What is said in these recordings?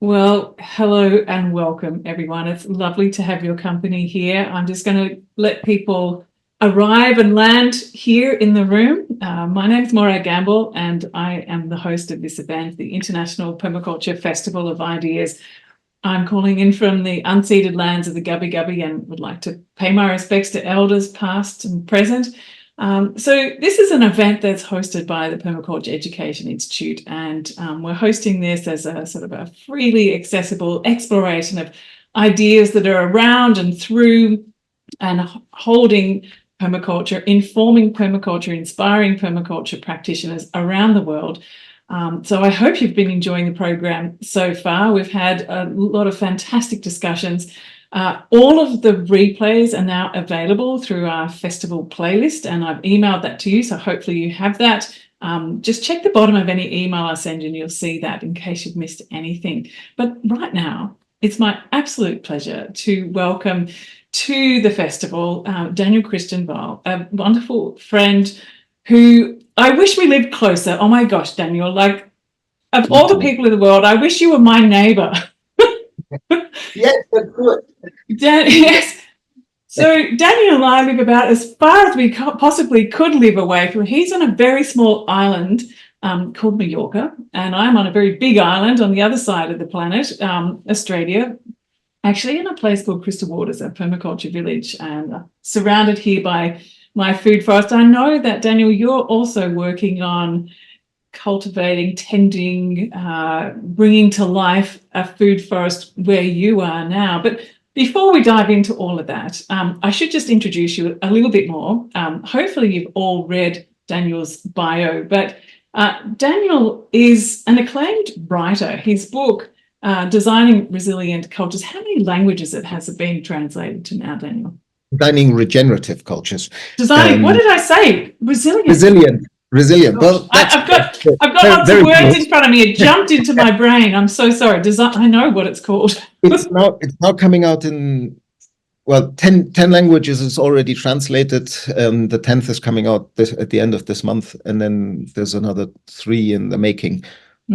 Well, hello and welcome, everyone. It's lovely to have your company here. I'm just going to let people arrive and land here in the room. My name is Morag and I am the host of this event, the International Permaculture Festival of Ideas. I'm calling in from the unceded lands of the Gubbi Gubbi and would like to pay my respects to elders past and present. So this is an event that's hosted by the Permaculture Education Institute, and we're hosting this as a sort of a freely accessible exploration of ideas that are around and through and holding permaculture, informing permaculture, inspiring permaculture practitioners around the world. So I hope you've been enjoying the program so far. We've had a lot of fantastic discussions. All of the replays are now available through our festival playlist, and I've emailed that to you, so hopefully you have that. Just check the bottom of any email I send and you'll see that in case you've missed anything. But right now, it's my absolute pleasure to welcome to the festival Daniel Christian Wahl, a wonderful friend who I wish we lived closer. Oh my gosh, Daniel, like of all the people in the world, I wish you were my neighbor. Yes, that's good. Yes. So Daniel and I live about as far as we possibly could live away from. He's on a very small island called Majorca, and I'm on a very big island on the other side of the planet, Australia, actually in a place called Crystal Waters, a permaculture village, and surrounded here by my food forest. I know that, Daniel, you're also working on cultivating, tending, bringing to life a food forest where you are now. But before we dive into all of that, I should just introduce you a little bit more. Hopefully you've all read Daniel's bio, but Daniel is an acclaimed writer. His book, Designing Resilient Cultures, how many languages has it been translated to now, Daniel? Designing Regenerative Cultures. Designing, what did I say? Resilient. Well, I've got lots of words in front of me. It jumped into my brain. I'm so sorry. I know what it's called. It's now coming out in 10 languages is already translated. The 10th is coming out at the end of this month, and then there's another 3 in the making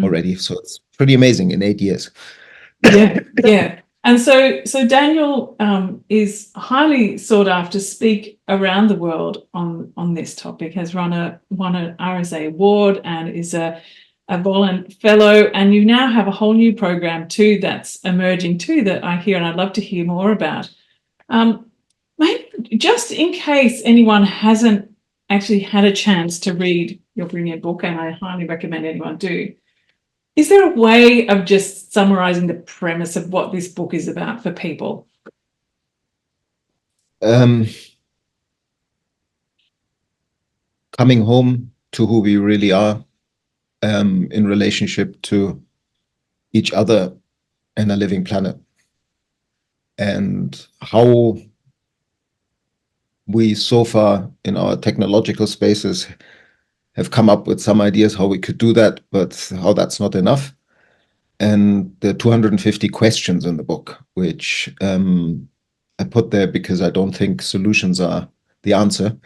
already. So it's pretty amazing in 8 years. Yeah. And so Daniel is highly sought after, speak around the world on this topic, has won an RSA award and is a Volent Fellow. And you now have a whole new program too that's emerging too that I hear and I'd love to hear more about. Maybe just in case anyone hasn't actually had a chance to read your brilliant book, and I highly recommend anyone do, is there a way of just summarizing the premise of what this book is about for people? Coming home to who we really are in relationship to each other and a living planet, and how we so far in our technological spaces have come up with some ideas how we could do that, but how that's not enough. And there are 250 questions in the book, which I put there because I don't think solutions are the answer,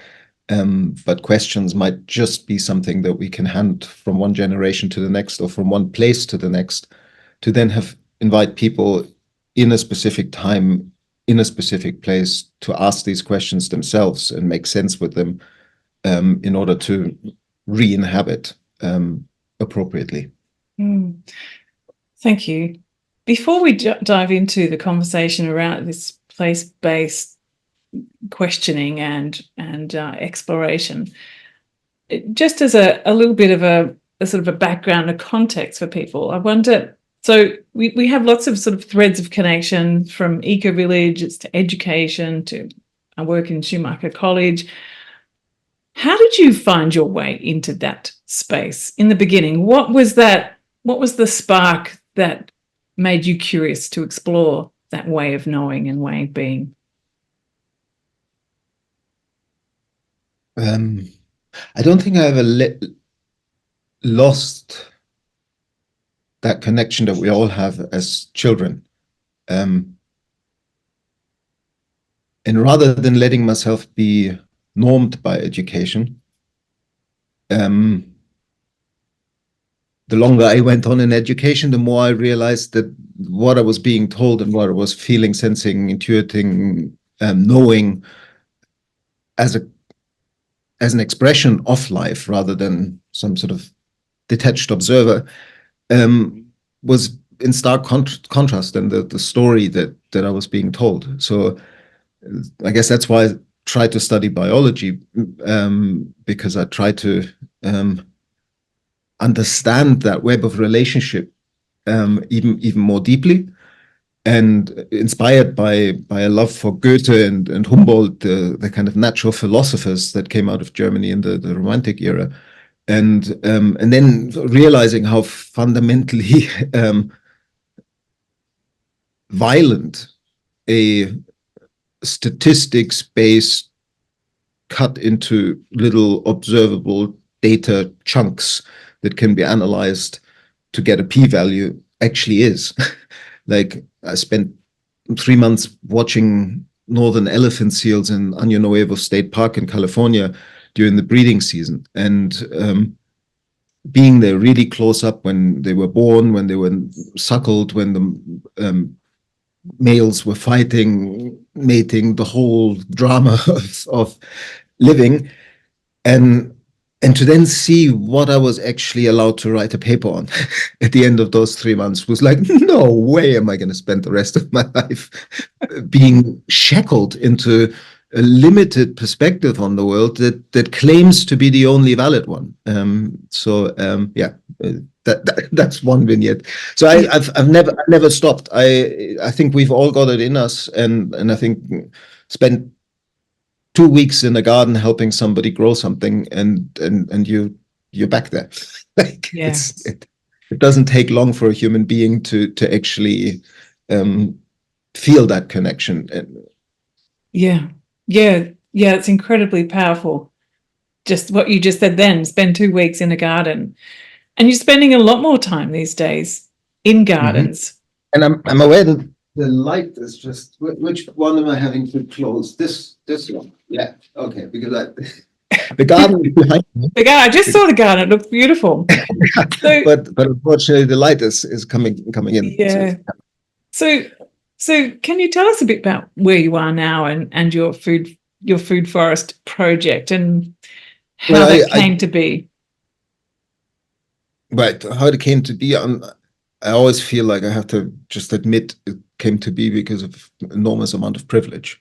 but questions might just be something that we can hand from one generation to the next or from one place to the next, to then invite people in a specific time, in a specific place, to ask these questions themselves and make sense with them in order to re-inhabit appropriately. Thank you. Before we dive into the conversation around this place-based questioning and exploration, just as a little bit of a sort of a background, a context for people, I wonder, so we have lots of sort of threads of connection from Ecovillage to education to I work in Schumacher College. How did you find your way into that space in the beginning? What was that? What was the spark that made you curious to explore that way of knowing and way of being? I don't think I ever lost that connection that we all have as children. And rather than letting myself be normed by education, the longer I went on in education, the more I realized that what I was being told and what I was feeling, sensing, intuiting, knowing as an expression of life rather than some sort of detached observer, was in stark contrast than the story that I was being told. So I guess that's why I try to study biology, because I try to understand that web of relationship even more deeply. And inspired by a love for Goethe and Humboldt, the kind of natural philosophers that came out of Germany in the Romantic era, and then realizing how fundamentally violent a statistics-based cut into little observable data chunks that can be analyzed to get a p-value actually is. Like, I spent 3 months watching northern elephant seals in Año Nuevo State Park in California during the breeding season, and being there really close up when they were born, when they were suckled, when the males were fighting, mating, the whole drama of living, and to then see what I was actually allowed to write a paper on at the end of those 3 months was like, no way am I going to spend the rest of my life being shackled into a limited perspective on the world that claims to be the only valid one. That's one vignette. So I've never stopped. I think we've all got it in us, and I think spent 2 weeks in a garden helping somebody grow something, and you're back there. Like, Yeah. it doesn't take long for a human being to actually feel that connection. Yeah. It's incredibly powerful. Just what you just said then, spend 2 weeks in a garden. And you're spending a lot more time these days in gardens. And I'm aware that the light is just, which one am I having to close? This one. Yeah. Okay. Because the garden is behind me. I just saw the garden. It looks beautiful. But unfortunately, the light is coming in. Yeah. So can you tell us a bit about where you are now and your food forest project and how that came to be? Right. How it came to be. I always feel like I have to just admit it came to be because of enormous amount of privilege.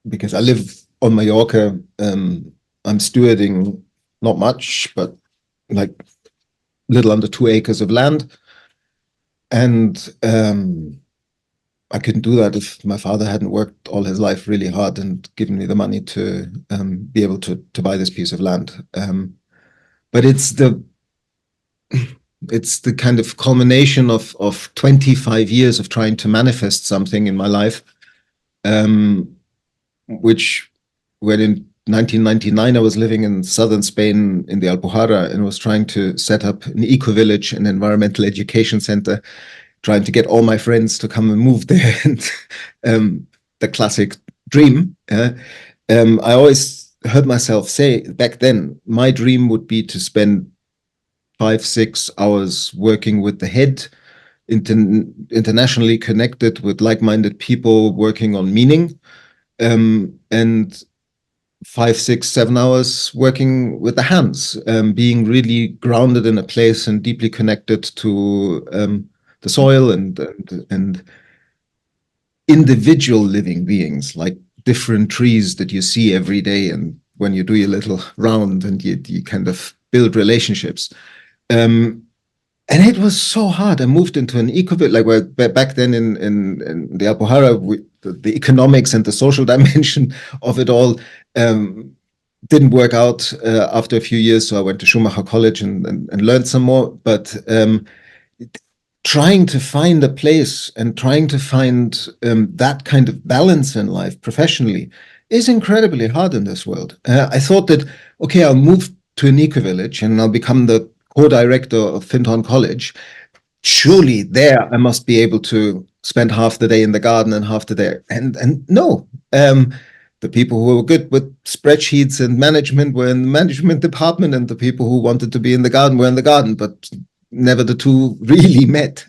Because I live on Majorca, I'm stewarding not much, but like little under 2 acres of land. And I couldn't do that if my father hadn't worked all his life really hard and given me the money to be able to buy this piece of land. But it's the kind of culmination of 25 years of trying to manifest something in my life, which when in 1999 I was living in southern Spain in the Alpujarra and was trying to set up an ecovillage, an environmental education center, trying to get all my friends to come and move there, and the classic dream. I always heard myself say back then, my dream would be to spend 5-6 hours working with the head, internationally connected with like-minded people working on meaning, and 5-6-7 hours working with the hands, being really grounded in a place and deeply connected to the soil and individual living beings, like different trees that you see every day, and when you do your little round and you kind of build relationships. And it was so hard. I moved into an ecovillage, like back then in the Alpujarra, the economics and the social dimension of it all didn't work out after a few years. So I went to Schumacher College and learned some more. But trying to find a place and trying to find that kind of balance in life professionally is incredibly hard in this world. I thought that, okay, I'll move to an ecovillage and I'll become the co-director of Finton College. Surely there I must be able to spend half the day in the garden and half the day. And no, The people who were good with spreadsheets and management were in the management department, and the people who wanted to be in the garden were in the garden, but never the two really met.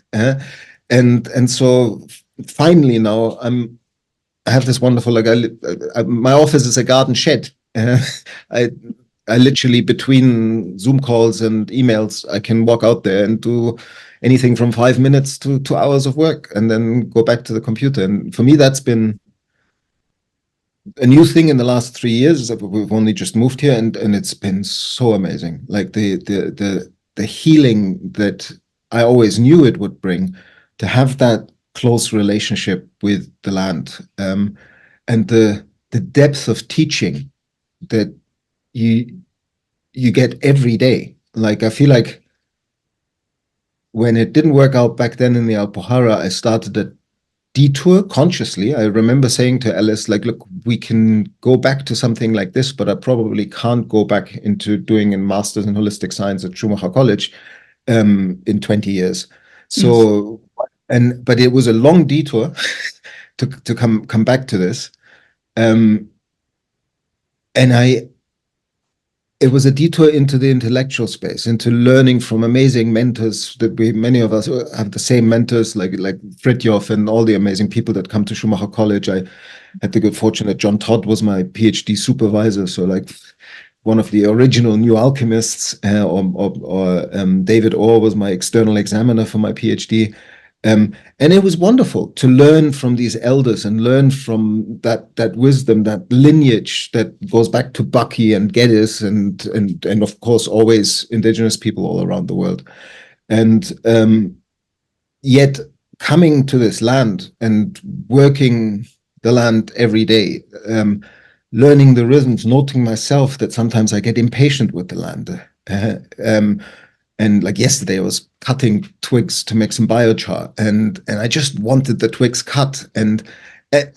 And so finally now I have this wonderful, my office is a garden shed. I literally, between Zoom calls and emails, I can walk out there and do anything from 5 minutes to 2 hours of work, and then go back to the computer. And for me, that's been a new thing in the last 3 years. We've only just moved here, and it's been so amazing. Like the healing that I always knew it would bring, to have that close relationship with the land, and the depth of teaching that you get every day. Like, I feel like when it didn't work out back then in the Alpujarra, I started a detour consciously. I remember saying to Alice, like, look, we can go back to something like this, but I probably can't go back into doing a master's in holistic science at Schumacher College in 20 years. So, but it was a long detour to come back to this. And it was a detour into the intellectual space, into learning from amazing mentors that many of us have the same mentors, like Fritjof and all the amazing people that come to Schumacher College. I had the good fortune that John Todd was my PhD supervisor. So like one of the original new alchemists, or David Orr was my external examiner for my PhD. And it was wonderful to learn from these elders and learn from that wisdom, that lineage that goes back to Bucky and Geddes and of course always indigenous people all around the world. And yet coming to this land and working the land every day, learning the rhythms, noting myself that sometimes I get impatient with the land. And like yesterday, I was cutting twigs to make some biochar, and I just wanted the twigs cut, and I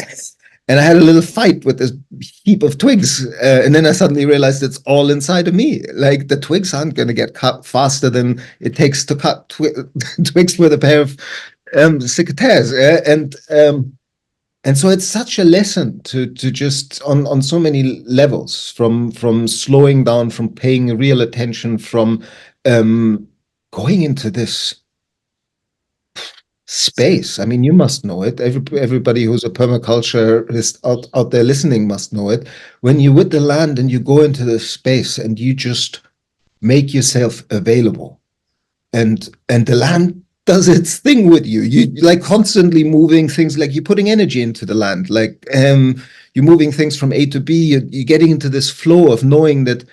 had a little fight with this heap of twigs, and then I suddenly realized it's all inside of me. Like, the twigs aren't going to get cut faster than it takes to cut twigs with a pair of secateurs, and so it's such a lesson to just on so many levels, from slowing down, from paying real attention, from going into this space. I mean, you must know it. Everybody who's a permaculturist out there listening must know it. When you're with the land and you go into this space and you just make yourself available, and the land does its thing with you. You like constantly moving things, like you're putting energy into the land, like you're moving things from A to B. You're getting into this flow of knowing that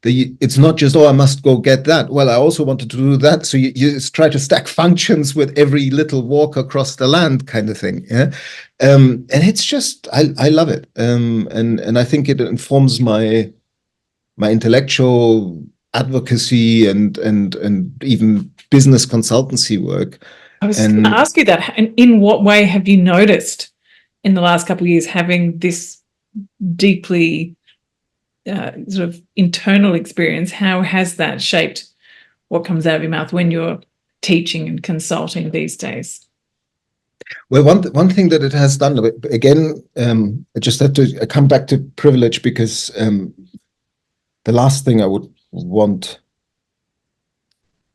it's not just, oh, I must go get that. Well, I also wanted to do that. So you try to stack functions with every little walk across the land, kind of thing. Yeah, and it's just, I love it, and I think it informs my intellectual advocacy and even business consultancy work. I was going to ask you that. And in what way have you noticed in the last couple of years having this deeply sort of internal experience? How has that shaped what comes out of your mouth when you're teaching and consulting these days? Well, one thing that it has done, again, I just have to come back to privilege, because the last thing I would want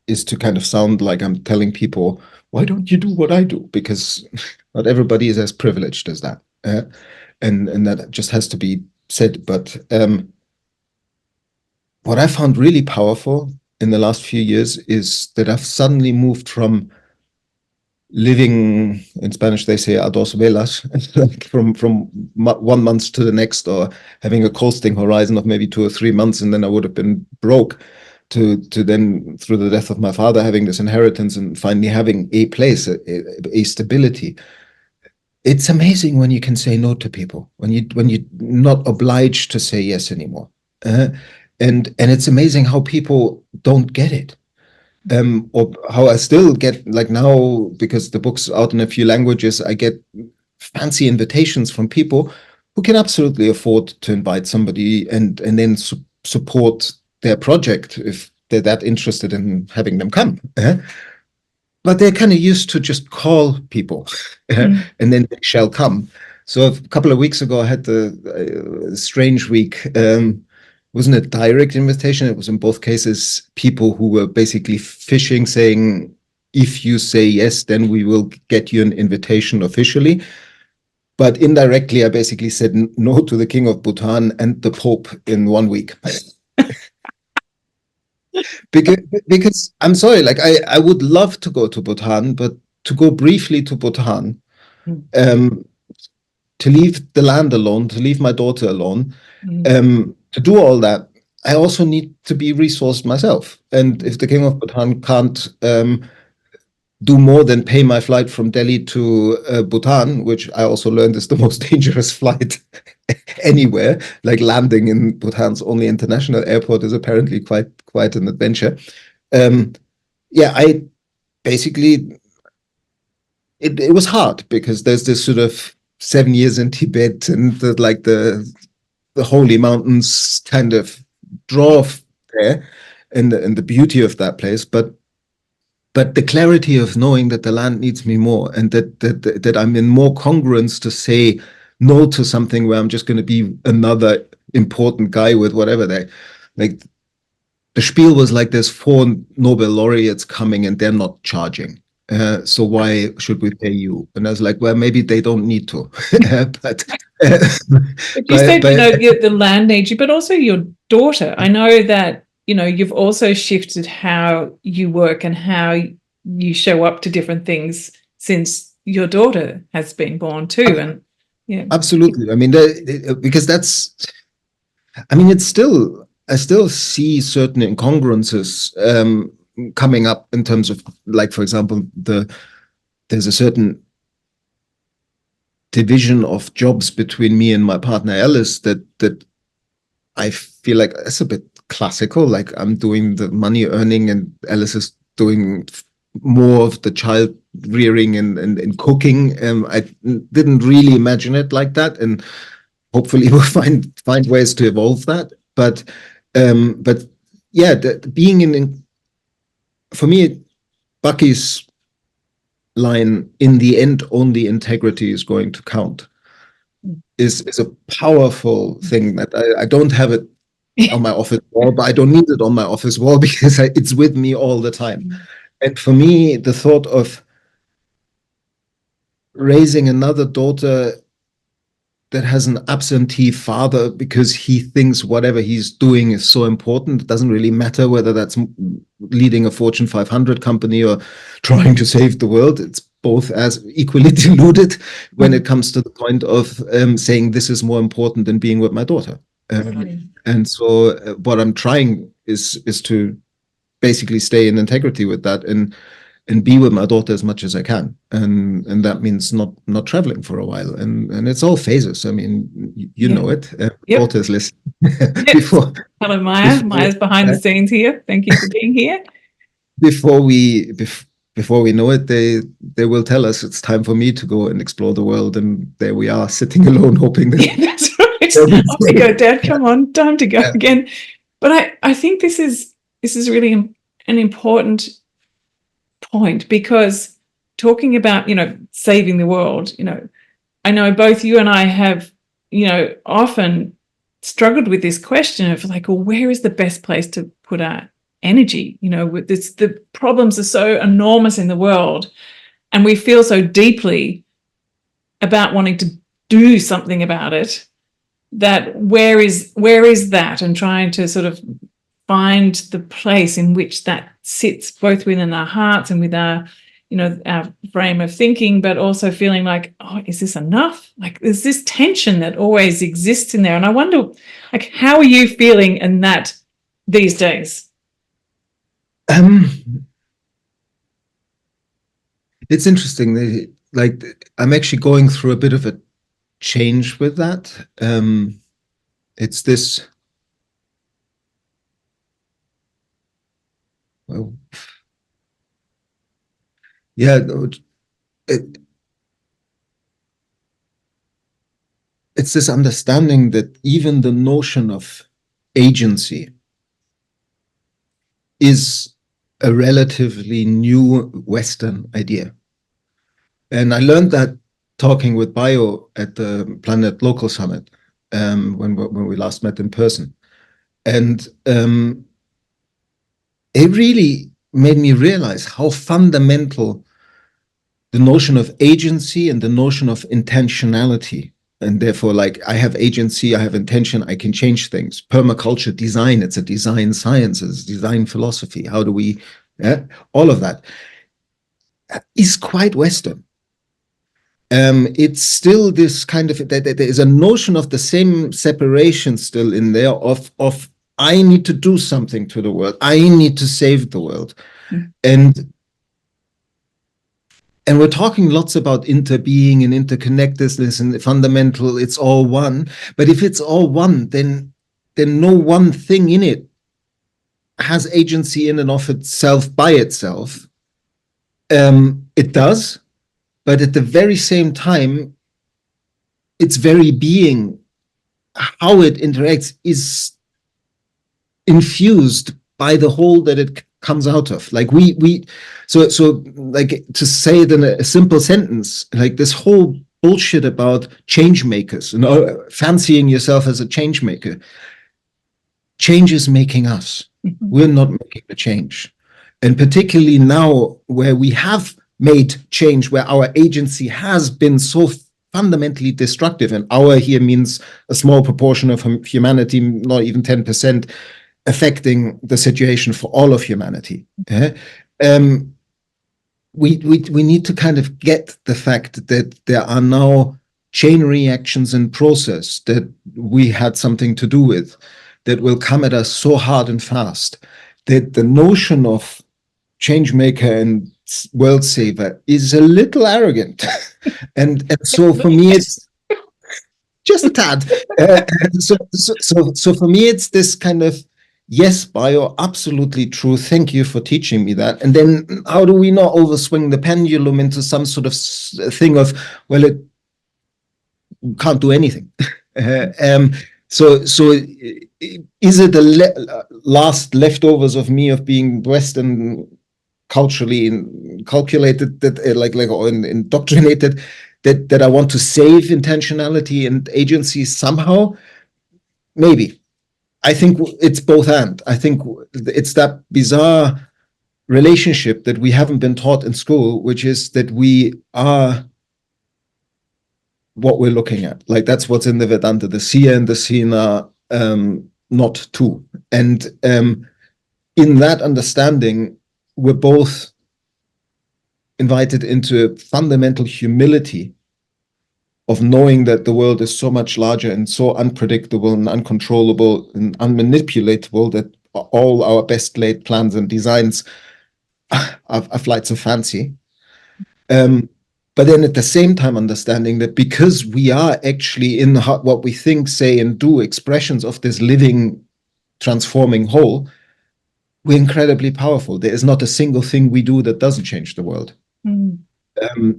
is to kind of sound like I'm telling people, why don't you do what I do? Because not everybody is as privileged as that. And that just has to be said. But what I found really powerful in the last few years is that I've suddenly moved from living, in Spanish they say a dos velas, like from 1 month to the next, or having a coasting horizon of maybe 2 or 3 months, and then I would have been broke, to then, through the death of my father, having this inheritance and finally having a place, a stability. It's amazing when you can say no to people, when you're not obliged to say yes anymore, and it's amazing how people don't get it. Or how I still get, like now, because the book's out in a few languages, I get fancy invitations from people who can absolutely afford to invite somebody and then support their project if they're that interested in having them come. But they're kind of used to just call people and then they shall come. So a couple of weeks ago, I had the strange week. Wasn't a direct invitation. It was in both cases people who were basically fishing, saying, if you say yes, then we will get you an invitation officially. But indirectly, I basically said no to the King of Bhutan and the Pope in 1 week. because I'm sorry, like I would love to go to Bhutan, but to go briefly to Bhutan, um, to leave the land alone, to leave my daughter alone, to do all that, I also need to be resourced myself. And if the King of Bhutan can't do more than pay my flight from Delhi to Bhutan, which I also learned is the most dangerous flight anywhere, like landing in Bhutan's only international airport is apparently quite an adventure. Yeah, I basically, it was hard because there's this sort of 7 years in Tibet and the holy mountains kind of draw there and the beauty of that place. But the clarity of knowing that the land needs me more and that I'm in more congruence to say no to something where I'm just going to be another important guy with whatever like the spiel was like there's 4 Nobel laureates coming and they're not charging. So why should we pay you? And I was like, well, maybe they don't need to. but you said, the land needs you, but also your daughter. I know that, you've also shifted how you work and how you show up to different things since your daughter has been born too. And yeah, absolutely. I mean, because I still see certain incongruences coming up in terms of, like, for example, there's a certain division of jobs between me and my partner Alice that I feel like it's a bit classical. Like I'm doing the money earning and Alice is doing more of the child rearing and cooking. I didn't really imagine it like that, and hopefully we'll find ways to evolve that. But yeah, being in for me, Bucky's line, in the end, only integrity is going to count, is a powerful thing that I don't have it on my office wall, but I don't need it on my office wall because it's with me all the time. And for me, the thought of raising another daughter that has an absentee father because he thinks whatever he's doing is so important. It doesn't really matter whether that's leading a Fortune 500 company or trying to save the world. It's both as equally deluded when it comes to the point of saying this is more important than being with my daughter. And so what I'm trying is to basically stay in integrity with that and be with my daughter as much as I can, and that means not traveling for a while, and it's all phases. I mean, you know it. Daughter's listening. Before, hello, Maya. Maya's behind the scenes here. Thank you for being here. Before we know it, they will tell us it's time for me to go and explore the world, and there we are, sitting alone, hoping that. That's right. Off we go, Dad. Come on, time to go again. But I think this is really an important point, because talking about saving the world, I know both you and I have often struggled with this question of like, well, where is the best place to put our energy? With this, the problems are so enormous in the world, and we feel so deeply about wanting to do something about it, that where is that, and trying to sort of find the place in which that sits, both within our hearts and with our our frame of thinking, but also feeling like, oh, is this enough? Like there's this tension that always exists in there. And I wonder, like, how are you feeling in that these days? It's interesting. Like, I'm actually going through a bit of a change with that. It's this. Well, yeah, it's this understanding that even the notion of agency is a relatively new Western idea. And I learned that talking with Bio at the Planet Local Summit when we last met in person. And it really made me realize how fundamental the notion of agency and the notion of intentionality. And therefore, like, I have agency, I have intention, I can change things. Permaculture design, it's a design science, it's design philosophy. How do we, all of that is quite Western. It's still this kind of, there is a notion of the same separation still in there of I need to do something to the world. I need to save the world. And we're talking lots about interbeing and interconnectedness and fundamental, it's all one. But if it's all one, then no one thing in it has agency in and of itself by itself. It does, but at the very same time, its very being, how it interacts, is infused by the whole that it comes out of. Like so like, to say it in a simple sentence, like this whole bullshit about change makers, fancying yourself as a change maker. Change is making us. We're not making the change. And particularly now where we have made change, where our agency has been so fundamentally destructive, and our here means a small proportion of humanity, not even 10%, affecting the situation for all of humanity. We need to kind of get the fact that there are now chain reactions in process that we had something to do with, that will come at us so hard and fast, that the notion of change maker and world saver is a little arrogant. and so for me, it's just a tad. So for me, it's this kind of, yes, Bio, absolutely true. Thank you for teaching me that. And then how do we not overswing the pendulum into some sort of thing of, well, it can't do anything. So is it the last leftovers of me of being Western culturally calculated, that or indoctrinated, that I want to save intentionality and agency somehow? Maybe. I think it's both and. I think it's that bizarre relationship that we haven't been taught in school, which is that we are what we're looking at. Like, that's what's in the Vedanta, the seer and the seen are not two. And in that understanding, we're both invited into fundamental humility of knowing that the world is so much larger and so unpredictable and uncontrollable and unmanipulatable that all our best laid plans and designs are flights of fancy. But then at the same time understanding that because we are actually in what we think, say, and do expressions of this living, transforming whole, we're incredibly powerful. There is not a single thing we do that doesn't change the world.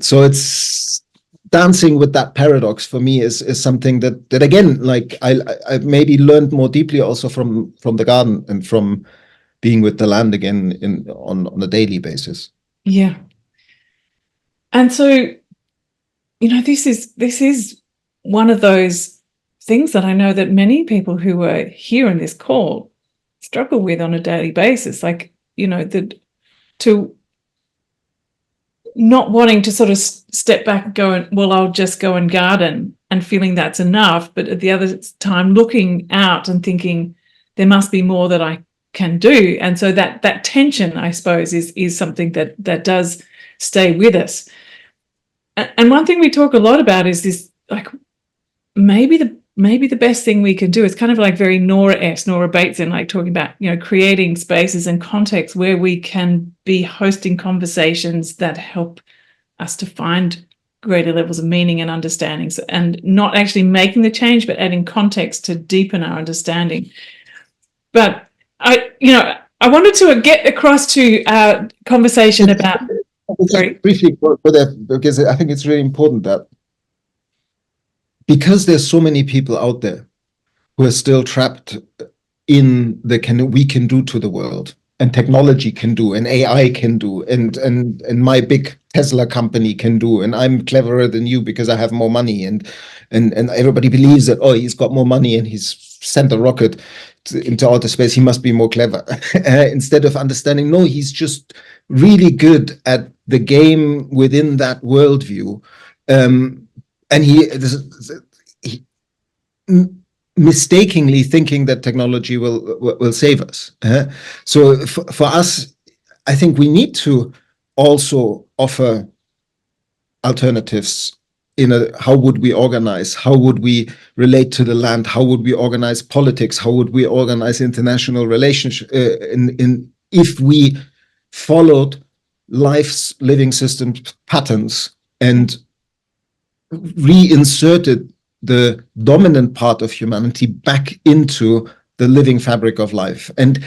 So it's dancing with that paradox for me is something that again, like I maybe learned more deeply also from the garden and from being with the land again on a daily basis. Yeah. And so, this is one of those things that I know that many people who are here in this call struggle with on a daily basis. Like, to not wanting to sort of step back and go, well, I'll just go and garden, and feeling that's enough. But at the other time, looking out and thinking there must be more that I can do. And so that tension, I suppose, is something that does stay with us. And one thing we talk a lot about is this, like, maybe the best thing we can do is kind of like very Nora Bateson, like talking about, creating spaces and contexts where we can be hosting conversations that help us to find greater levels of meaning and understandings, and not actually making the change, but adding context to deepen our understanding. But I wanted to get across to our conversation about. Sorry. Briefly, because I think it's really important that because there's so many people out there who are still trapped in the we can do to the world, and technology can do, and AI can do, and my big Tesla company can do, and I'm cleverer than you because I have more money, and everybody believes that, oh, he's got more money and he's sent a rocket into outer space, he must be more clever. Instead of understanding, no, he's just really good at the game within that worldview, and he mistakenly thinking that technology will save us. So for us, I think we need to also offer alternatives in how would we organize, how would we relate to the land, how would we organize politics, how would we organize international relations if we followed life's living system patterns and reinserted the dominant part of humanity back into the living fabric of life. And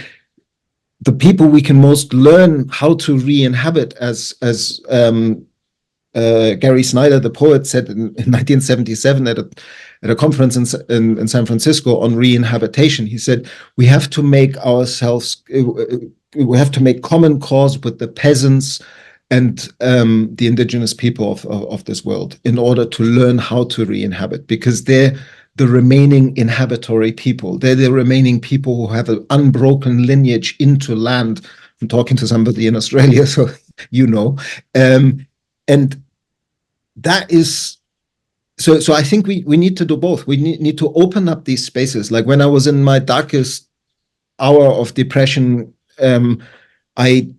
the people we can most learn how to re-inhabit, as Gary Snyder, the poet, said in 1977 at a conference in San Francisco on re-inhabitation. He said, we have to make common cause with the peasants and the indigenous people of this world in order to learn how to re-inhabit, because they're the remaining inhabitory people. They're the remaining people who have an unbroken lineage into land. I'm talking to somebody in Australia, so you know. And that is, so I think we need to do both. We need to open up these spaces. Like when I was in my darkest hour of depression, I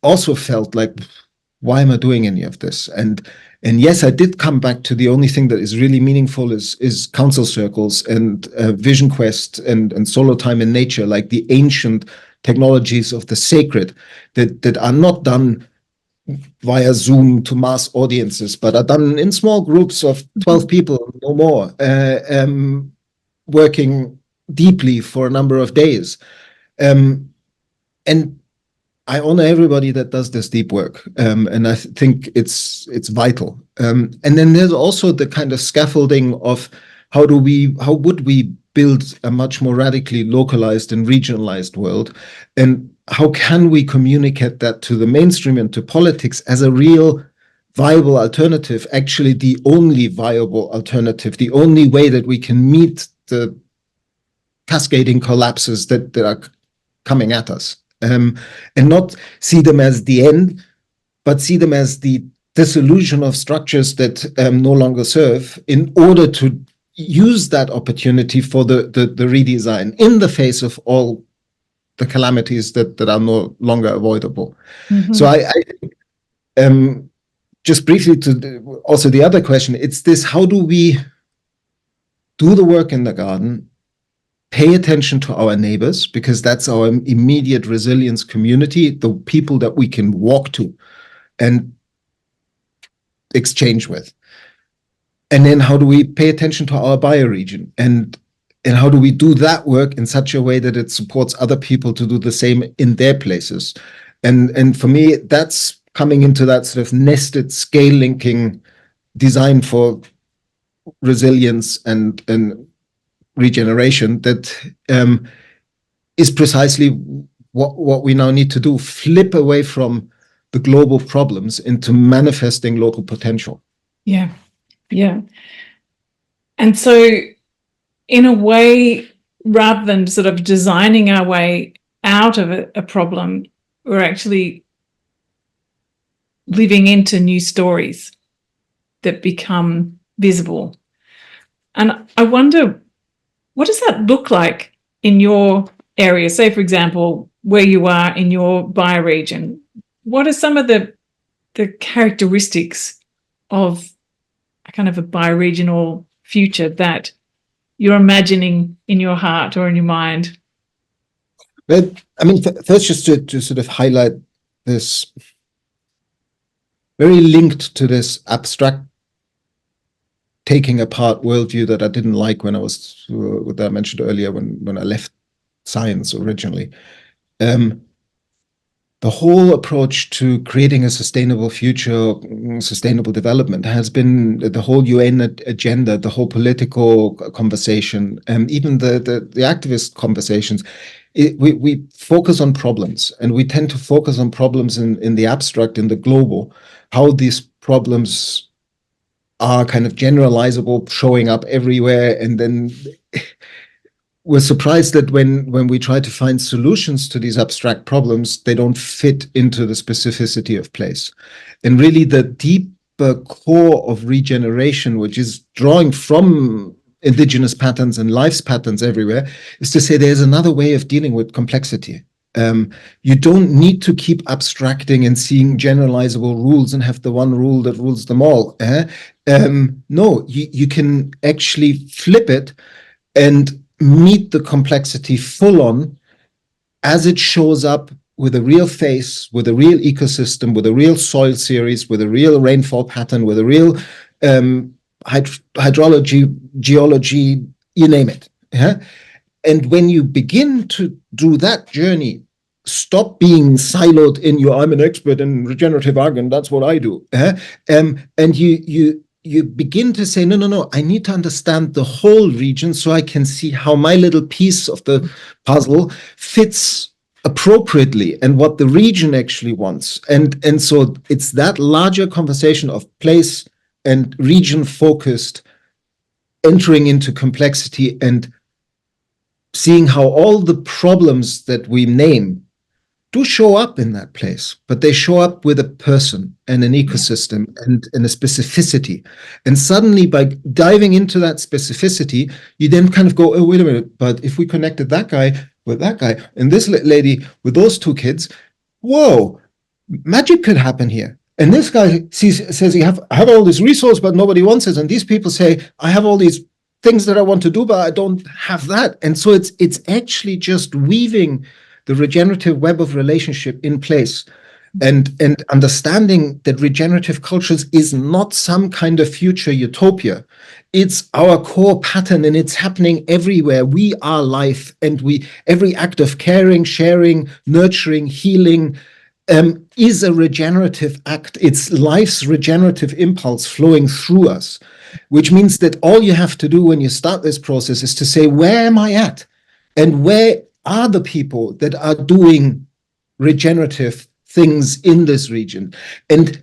also felt like, why am I doing any of this? And yes, I did come back to the only thing that is really meaningful is council circles and vision quest and solo time in nature, like the ancient technologies of the sacred that are not done via Zoom to mass audiences, but are done in small groups of 12 people, no more, working deeply for a number of days. And I honor everybody that does this deep work, and I think it's vital. And then there's also the kind of scaffolding of how would we build a much more radically localized and regionalized world, and how can we communicate that to the mainstream and to politics as a real viable alternative, actually the only viable alternative, the only way that we can meet the cascading collapses that are coming at us. And not see them as the end, but see them as the dissolution of structures that no longer serve, in order to use that opportunity for the redesign in the face of all the calamities that are no longer avoidable. Mm-hmm. So I just briefly to also the other question, it's this: how do we do the work in the garden? Pay attention to our neighbors, because that's our immediate resilience community, the people that we can walk to and exchange with. And then how do we pay attention to our bioregion? And how do we do that work in such a way that it supports other people to do the same in their places? And for me, that's coming into that sort of nested scale linking design for resilience and regeneration that is precisely what we now need to do: flip away from the global problems into manifesting local potential. Yeah. And so in a way, rather than sort of designing our way out of a problem, we're actually living into new stories that become visible. And I wonder, what does that look like in your area? Say, for example, where you are in your bioregion. What are some of the characteristics of a kind of a bioregional future that you're imagining in your heart or in your mind? But I mean, first, just to sort of highlight this, very linked to this abstract taking apart worldview that I didn't like when I was, what I mentioned earlier, when I left science originally. The whole approach to creating a sustainable future, sustainable development, has been the whole UN agenda, the whole political conversation, and even the activist conversations. we focus on problems, and we tend to focus on problems in the abstract, in the global, how these problems are kind of generalizable, showing up everywhere, and then we're surprised that when we try to find solutions to these abstract problems, they don't fit into the specificity of place. And really the deeper core of regeneration, which is drawing from indigenous patterns and life's patterns everywhere, is to say there's another way of dealing with complexity. You don't need to keep abstracting and seeing generalizable rules and have the one rule that rules them all. No, you can actually flip it and meet the complexity full on as it shows up with a real face, with a real ecosystem, with a real soil series, with a real rainfall pattern, with a real hydrology, geology, you name it. Yeah? And when you begin to do that journey, stop being siloed in your, I'm an expert in regenerative ag and that's what I do. And you begin to say, no, I need to understand the whole region so I can see how my little piece of the puzzle fits appropriately and what the region actually wants. And so it's that larger conversation of place and region focused, entering into complexity and seeing how all the problems that we name do show up in that place, but they show up with a person and an ecosystem and a specificity. And suddenly by diving into that specificity, you then kind of go, oh, wait a minute, but if we connected that guy with that guy and this lady with those two kids, whoa, magic could happen here. And this guy says, I have all this resource, but nobody wants it. And these people say, I have all these things that I want to do, but I don't have that. And so it's actually just weaving the regenerative web of relationship in place and understanding that regenerative cultures is not some kind of future utopia. It's our core pattern and it's happening everywhere. We are life, and every act of caring, sharing, nurturing, healing is a regenerative act. It's life's regenerative impulse flowing through us, which means that all you have to do when you start this process is to say, where am I at? And where are the people that are doing regenerative things in this region, and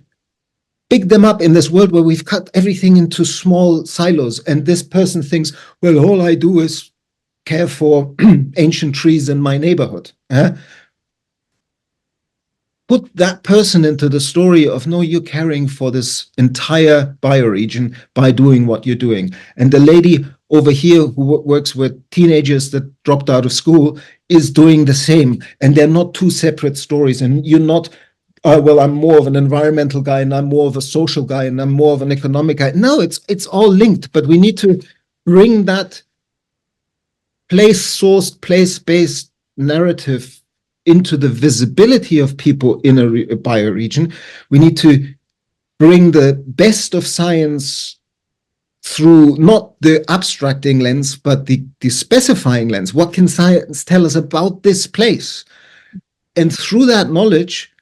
pick them up in this world where we've cut everything into small silos. And this person thinks, well, all I do is care for ancient trees in my neighborhood. Put that person into the story of, no, you're caring for this entire bioregion by doing what you're doing. And the lady over here who works with teenagers that dropped out of school is doing the same. And they're not two separate stories. And you're not, well, I'm more of an environmental guy and I'm more of a social guy and I'm more of an economic guy. No, it's all linked, but we need to bring that place-sourced, place-based narrative into the visibility of people in a bioregion. We need to bring the best of science through not the abstracting lens, but the specifying lens. What can science tell us about this place? And through that knowledge,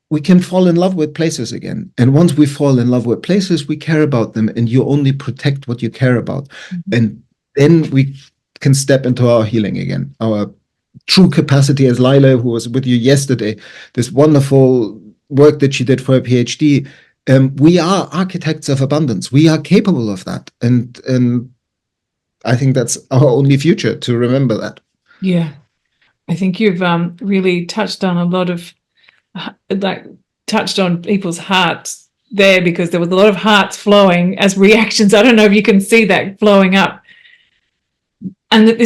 we can fall in love with places again. And once we fall in love with places, we care about them, and you only protect what you care about. Mm-hmm. And then we can step into our healing again, our true capacity, as Lila, who was with you yesterday, this wonderful work that she did for her PhD. We are architects of abundance. We are capable of that. And I think that's our only future, to remember that. Yeah. I think you've really touched on a lot of, touched on people's hearts there, because there was a lot of hearts flowing as reactions. I don't know if you can see that flowing up. And that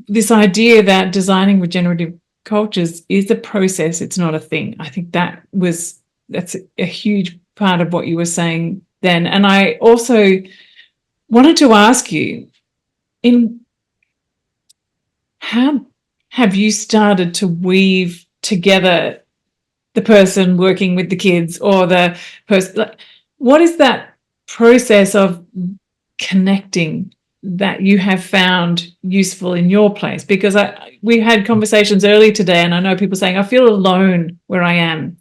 this idea that designing regenerative cultures is a process, it's not a thing. I think that's a huge part of what you were saying then. And I also wanted to ask you, how have you started to weave together the person working with the kids or the person? What is that process of connecting that you have found useful in your place? Because we had conversations earlier today, and I know people saying, I feel alone where I am.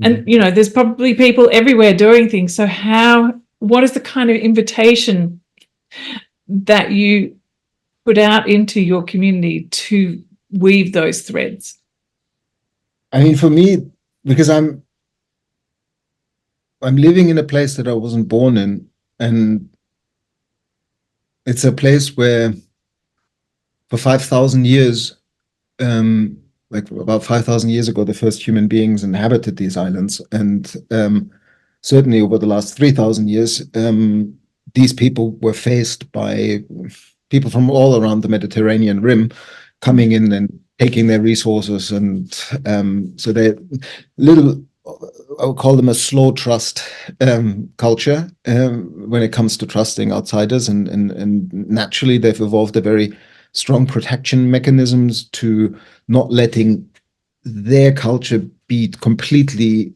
And, there's probably people everywhere doing things. So what is the kind of invitation that you put out into your community to weave those threads? I mean, for me, because I'm living in a place that I wasn't born in, and it's a place where for 5,000 years, like about 5,000 years ago, the first human beings inhabited these islands. And certainly over the last 3,000 years, these people were faced by people from all around the Mediterranean rim coming in and taking their resources. And so they little, I would call them a slow trust culture when it comes to trusting outsiders. And naturally, they've evolved a very strong protection mechanisms to not letting their culture be completely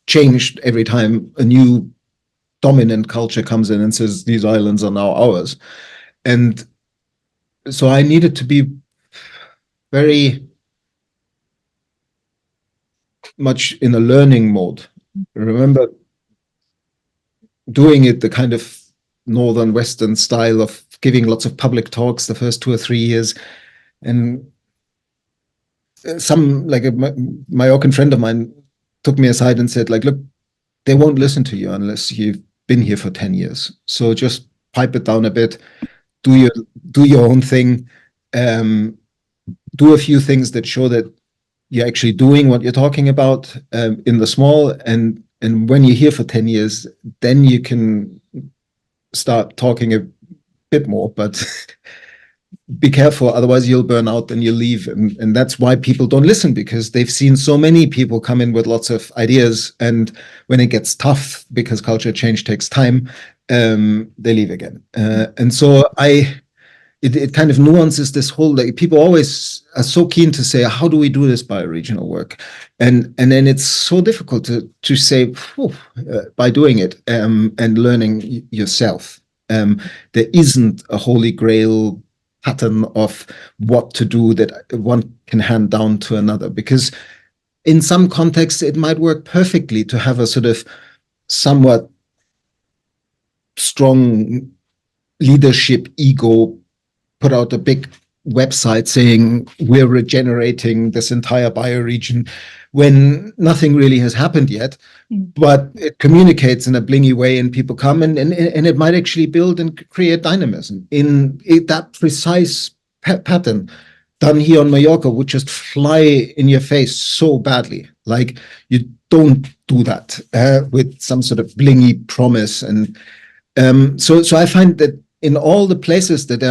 changed every time a new dominant culture comes in and says these islands are now ours. And so I needed to be very much in a learning mode. I remember doing it the kind of northern western style of giving lots of public talks the first 2 or 3 years, and some like a Majorcan friend of mine took me aside and said, like, look, they won't listen to you unless you've been here for 10 years. So just pipe it down a bit, do your own thing, do a few things that show that you're actually doing what you're talking about in the small, and when you're here for 10 years, then you can start talking a bit more, but be careful, otherwise you'll burn out and you'll leave. And that's why people don't listen, because they've seen so many people come in with lots of ideas, and when it gets tough, because culture change takes time, they leave again. And so it kind of nuances this whole, like, people always are so keen to say, how do we do this bioregional work? And then it's so difficult to say by doing it and learning yourself. There isn't a holy grail pattern of what to do that one can hand down to another, because in some contexts it might work perfectly to have a sort of somewhat strong leadership ego, put out a big website saying we're regenerating this entire bioregion when nothing really has happened yet, but it communicates in a blingy way and people come, and it might actually build and create dynamism. In that precise pattern done here on Majorca would just fly in your face so badly. Like, you don't do that with some sort of blingy promise. And so I find that in all the places that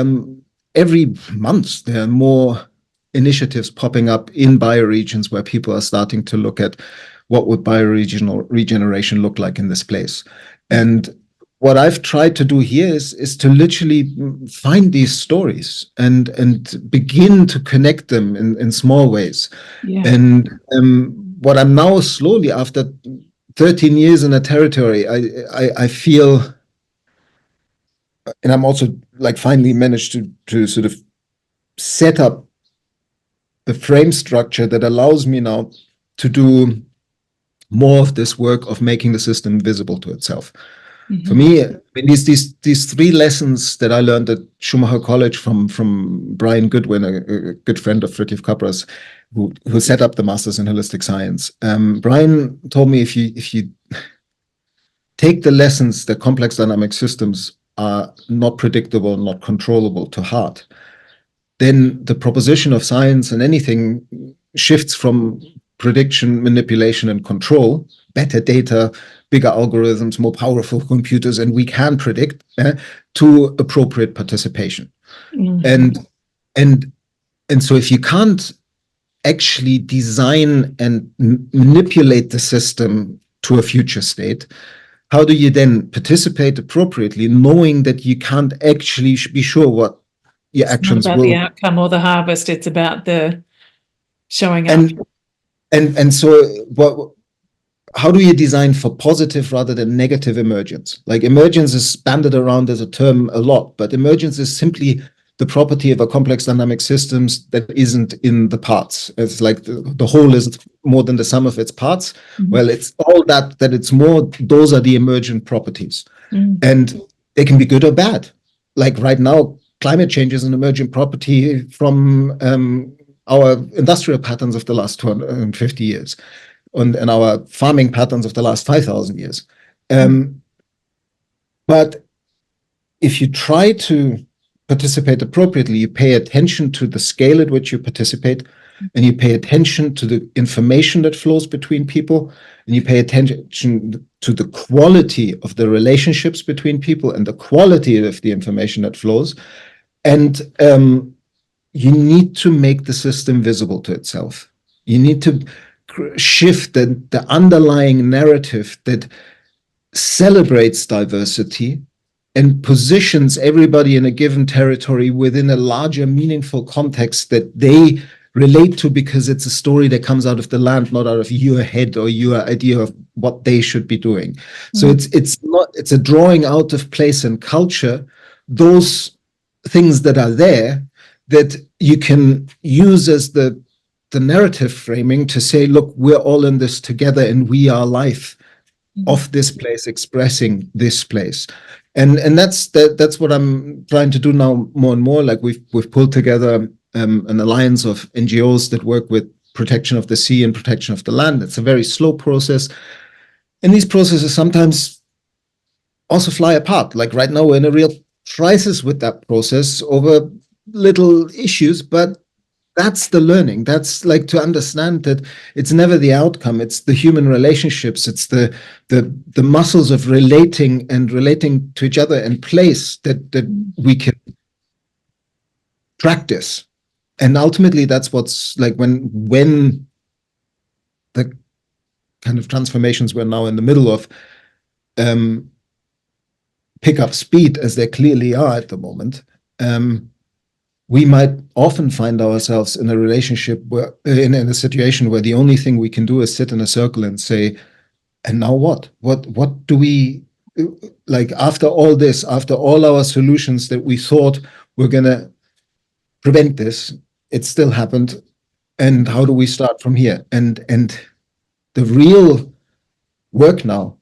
every month there are more initiatives popping up in bioregions where people are starting to look at what would bioregional regeneration look like in this place. And what I've tried to do here is to literally find these stories and begin to connect them in small ways. Yeah. And what I'm now slowly, after 13 years in a territory, I feel, and I'm also like finally managed to sort of set up the frame structure that allows me now to do more of this work of making the system visible to itself. Mm-hmm. For me, I mean, these 3 lessons that I learned at Schumacher College from Brian Goodwin, a good friend of Fritjof Capra's, who set up the Masters in Holistic Science. Brian told me, if you take the lessons that complex dynamic systems are not predictable, not controllable to heart, then the proposition of science and anything shifts from prediction, manipulation, and control, better data, bigger algorithms, more powerful computers, and we can predict, to appropriate participation. Mm-hmm. And so if you can't actually design and manipulate the system to a future state, how do you then participate appropriately, knowing that you can't actually be sure what your actions will? It's not about the outcome or the harvest, it's about the showing up. And so how do you design for positive rather than negative emergence? Like, emergence is banded around as a term a lot, but emergence is simply the property of a complex dynamic systems that isn't in the parts. It's like the whole is more than the sum of its parts. Mm-hmm. Well, it's all that it's more, those are the emergent properties. Mm-hmm. And they can be good or bad. Like right now, climate change is an emergent property from our industrial patterns of the last 250 years and our farming patterns of the last 5,000 years. But if you try to participate appropriately, you pay attention to the scale at which you participate, and you pay attention to the information that flows between people, and you pay attention to the quality of the relationships between people and the quality of the information that flows. And you need to make the system visible to itself. You need to shift the underlying narrative that celebrates diversity and positions everybody in a given territory within a larger, meaningful context that they relate to, because it's a story that comes out of the land, not out of your head or your idea of what they should be doing. So it's a drawing out of place and culture, those things that are there that you can use as the narrative framing to say, look, we're all in this together and we are life of this place, expressing this place. And that's what I'm trying to do now more and more. Like we've pulled together an alliance of NGOs that work with protection of the sea and protection of the land. It's a very slow process. And these processes sometimes also fly apart. Like right now, we're in a real crisis with that process over little issues, but that's the learning. That's like to understand that it's never the outcome. It's the human relationships. It's the muscles of relating to each other and place that we can practice. And ultimately, that's what's like when the kind of transformations we're now in the middle of pick up speed, as they clearly are at the moment. We might often find ourselves in a relationship where, in a situation where the only thing we can do is sit in a circle and say, and now what? What do we, like, after all this, after all our solutions that we thought were going to prevent this, it still happened. And how do we start from here? And the real work now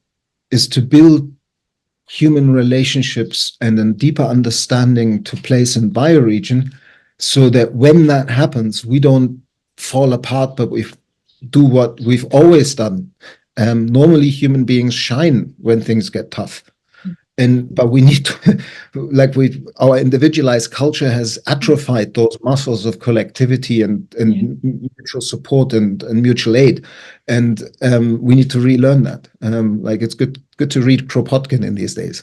is to build human relationships and a deeper understanding to place in bioregion, so that when that happens, we don't fall apart, but we do what we've always done. Normally, human beings shine when things get tough. But we need to, like our individualized culture has atrophied those muscles of collectivity and mutual support and mutual aid, and we need to relearn that. Like it's good to read Kropotkin in these days.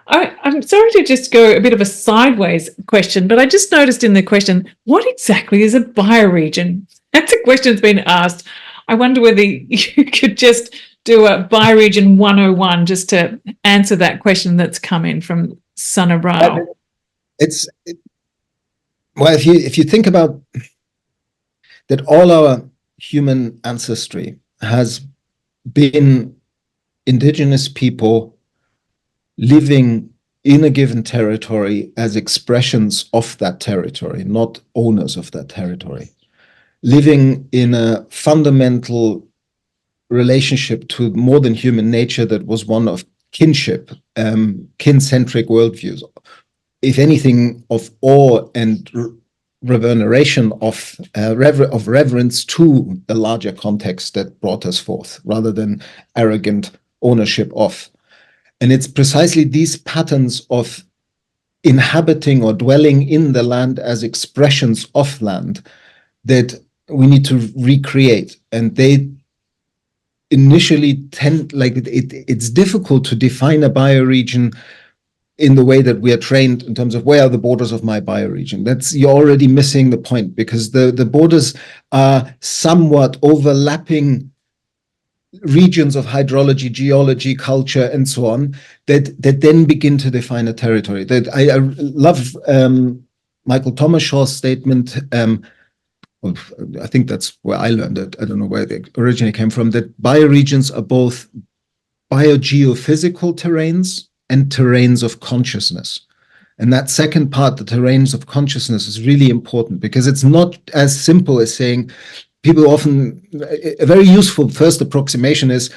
I'm sorry to just go a bit of a sideways question, but I just noticed in the question, what exactly is a bioregion? That's a question that's been asked. I wonder whether you could just do a Bioregion 101 just to answer that question that's come in from Sana Rao. Well, if you think about that, all our human ancestry has been indigenous people living in a given territory as expressions of that territory, not owners of that territory, living in a fundamental relationship to more than human nature that was one of kinship, kin-centric worldviews, if anything, of awe and reveneration of reverence to the larger context that brought us forth, rather than arrogant ownership of. And it's precisely these patterns of inhabiting or dwelling in the land as expressions of land that we need to recreate. And they initially tend, like it's difficult to define a bioregion in the way that we are trained in terms of where are the borders of my bioregion. You're already missing the point, because the borders are somewhat overlapping regions of hydrology, geology, culture, and so on, that then begin to define a territory. That I love Michael Thomas Shaw's statement. I think that's where I learned it. I don't know where it originally came from, that bioregions are both biogeophysical terrains and terrains of consciousness. And that second part, the terrains of consciousness, is really important, because it's not as simple as saying, people often, a very useful first approximation is,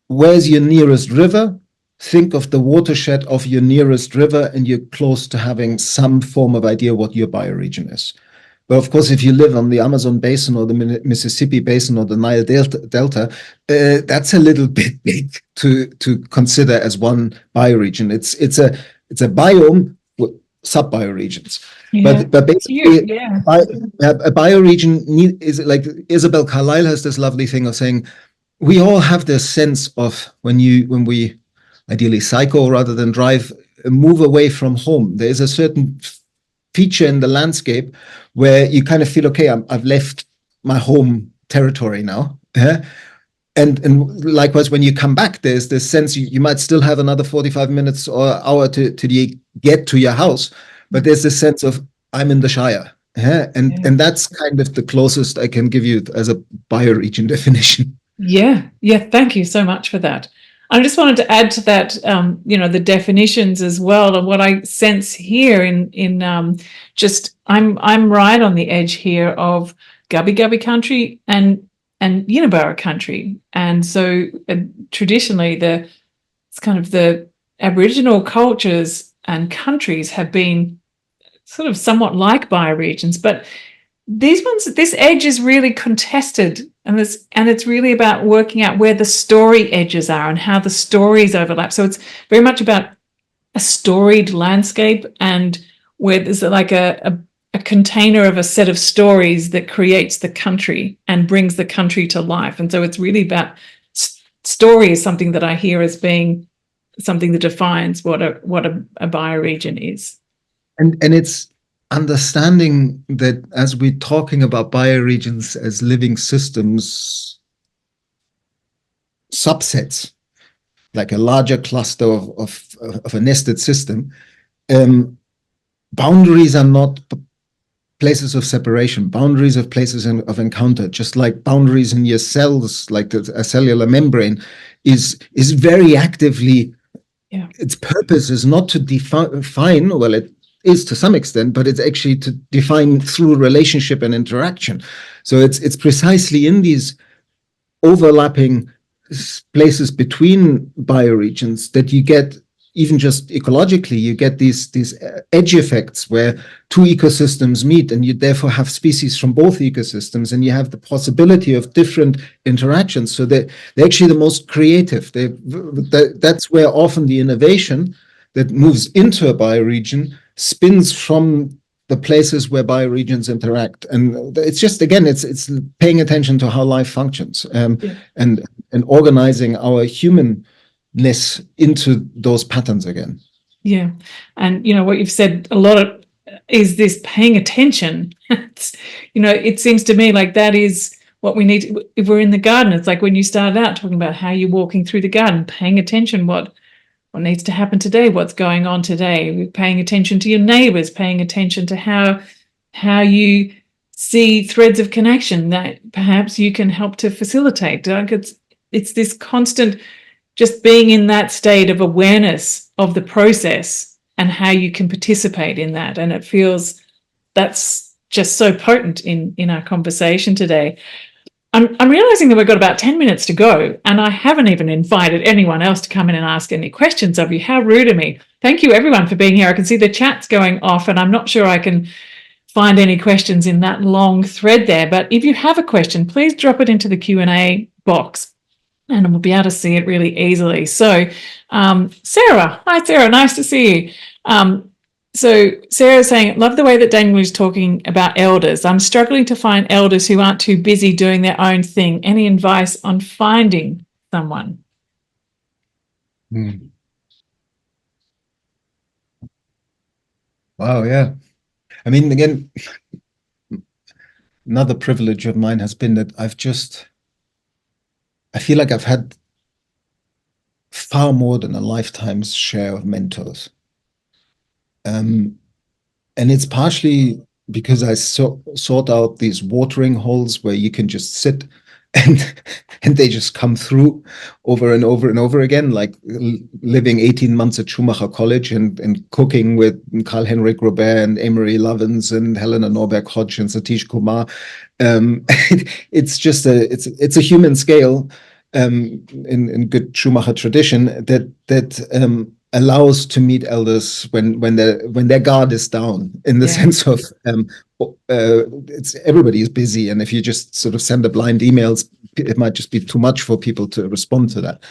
where's your nearest river? think of the watershed of your nearest river, and you're close to having some form of idea what your bioregion is. But of course, if you live on the Amazon basin or the Mississippi basin or the Nile Delta, that's a little bit big to consider as one bioregion. It's a biome with sub-bioregions. Yeah. But basically, Yeah. a bioregion is like Isabel Carlyle has this lovely thing of saying, we all have this sense of when we ideally cycle rather than drive, move away from home. There is a certain feature in the landscape where you kind of feel, okay, I've left my home territory now. And likewise, when you come back, there's this sense you might still have another 45 minutes or hour to get to your house, but there's this sense of I'm in the Shire. And that's kind of the closest I can give you as a bioregion definition. Yeah. Thank you so much for that. I just wanted to add to that, the definitions as well, and what I sense here in just I'm right on the edge here of Gubbi Gubbi country and Yinabara country, and so traditionally it's kind of the Aboriginal cultures and countries have been sort of somewhat like bioregions, but this edge is really contested, and it's really about working out where the story edges are and how the stories overlap. So it's very much about a storied landscape, and where there's like a container of a set of stories that creates the country and brings the country to life. And so it's really about story is something that I hear as being something that defines what a bioregion is. And it's understanding that as we're talking about bioregions as living systems, subsets, like a larger cluster of a nested system, boundaries are not places of separation. Boundaries are places of encounter, just like boundaries in your cells, like a cellular membrane is very actively, its purpose is not to define, well, it is to some extent, but it's actually to define through relationship and interaction. So it's precisely in these overlapping places between bioregions that you get, even just ecologically, you get these edge effects where two ecosystems meet, and you therefore have species from both ecosystems, and you have the possibility of different interactions. So they're actually the most creative. That's where often the innovation that moves into a bioregion spins from the places where bioregions interact. And it's just, again, it's paying attention to how life functions, and organizing our humanness into those patterns again. Yeah. And what you've said a lot of is this paying attention. It seems to me like that is what we need if we're in the garden. It's like when you started out talking about how you're walking through the garden, paying attention what needs to happen today, what's going on today, paying attention to your neighbors, paying attention to how you see threads of connection that perhaps you can help to facilitate. It's this constant just being in that state of awareness of the process and how you can participate in that. And it feels that's just so potent in our conversation today. I'm realizing that we've got about 10 minutes to go, and I haven't even invited anyone else to come in and ask any questions of you. How rude of me. Thank you, everyone, for being here. I can see the chat's going off, and I'm not sure I can find any questions in that long thread there. But if you have a question, please drop it into the Q&A box, and we'll be able to see it really easily. So, Sarah. Hi, Sarah. Nice to see you. So Sarah's saying, love the way that Daniel is talking about elders. I'm struggling to find elders who aren't too busy doing their own thing. Any advice on finding someone? Wow, yeah. I mean, again, another privilege of mine has been that I feel like I've had far more than a lifetime's share of mentors. And it's partially because I sought out these watering holes where you can just sit and they just come through over and over and over again, like living 18 months at Schumacher College and cooking with Karl-Henrik Robert and Amory Lovins and Helena Norberg-Hodge and Satish Kumar. It's just it's a human scale. in good Schumacher tradition, that allows to meet elders when their guard is down, in the sense of it's everybody is busy, and if you just sort of send a blind emails, it might just be too much for people to respond to that.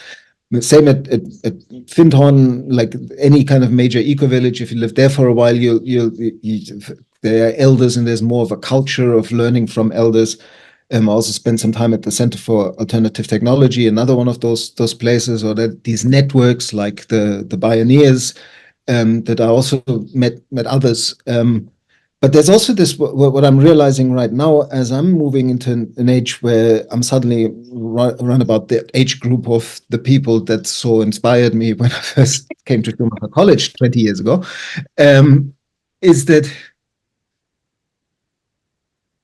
Same at Findhorn, like any kind of major eco-village. If you live there for a while, there are elders, and there's more of a culture of learning from elders. I also spent some time at the Center for Alternative Technology, another one of those places, or these networks like the Pioneers, that I also met others. But there's also this, what I'm realizing right now, as I'm moving into an age where I'm suddenly around about the age group of the people that so inspired me when I first came to Schumacher College 20 years ago, is that